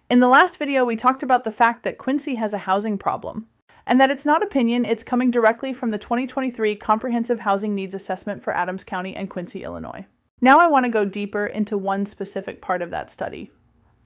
In the last video, we talked about the fact that Quincy has a housing problem, and that it's not opinion, it's coming directly from the 2023 Comprehensive Housing Needs Assessment for Adams County and Quincy, Illinois. Now I want to go deeper into one specific part of that study,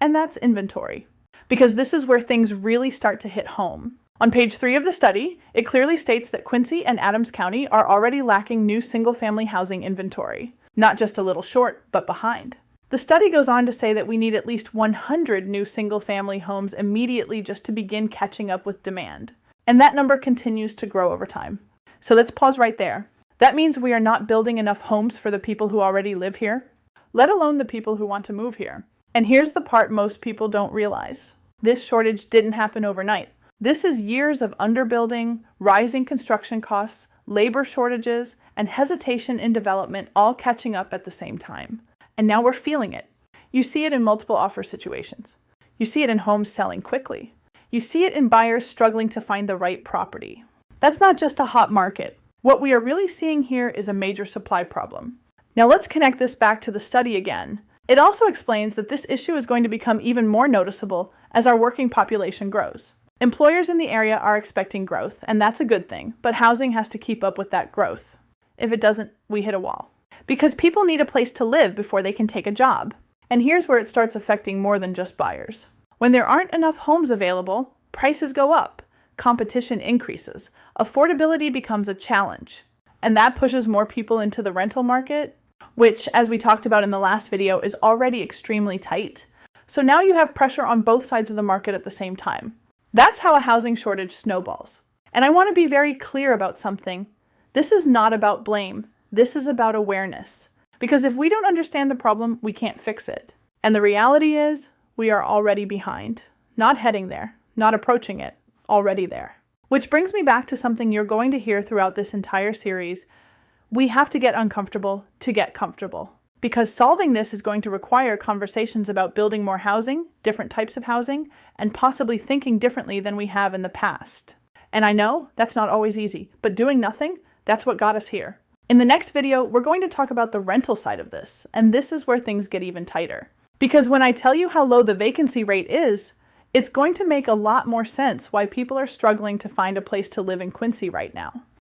and that's inventory, because this is where things really start to hit home. On page 3 of the study, it clearly states that Quincy and Adams County are already lacking new single-family housing inventory, not just a little short, but behind. The study goes on to say that we need at least 100 new single-family homes immediately just to begin catching up with demand. And that number continues to grow over time. So let's pause right there. That means we are not building enough homes for the people who already live here, let alone the people who want to move here. And here's the part most people don't realize. This shortage didn't happen overnight. This is years of underbuilding, rising construction costs, labor shortages, and hesitation in development all catching up at the same time. And now we're feeling it. You see it in multiple offer situations. You see it in homes selling quickly. You see it in buyers struggling to find the right property. That's not just a hot market. What we are really seeing here is a major supply problem. Now let's connect this back to the study again. It also explains that this issue is going to become even more noticeable as our working population grows. Employers in the area are expecting growth, and that's a good thing, but housing has to keep up with that growth. If it doesn't, we hit a wall. Because people need a place to live before they can take a job. And here's where it starts affecting more than just buyers. When there aren't enough homes available, prices go up, competition increases, affordability becomes a challenge, and that pushes more people into the rental market, which, as we talked about in the last video, is already extremely tight. So now you have pressure on both sides of the market at the same time. That's how a housing shortage snowballs. And I want to be very clear about something. This is not about blame. This is about awareness. Because if we don't understand the problem, we can't fix it. And the reality is, we are already behind. Not heading there, not approaching it, already there. Which brings me back to something you're going to hear throughout this entire series. We have to get uncomfortable to get comfortable. Because solving this is going to require conversations about building more housing, different types of housing, and possibly thinking differently than we have in the past. And I know that's not always easy, but doing nothing, that's what got us here. In the next video, we're going to talk about the rental side of this, and this is where things get even tighter. Because when I tell you how low the vacancy rate is, it's going to make a lot more sense why people are struggling to find a place to live in Quincy right now.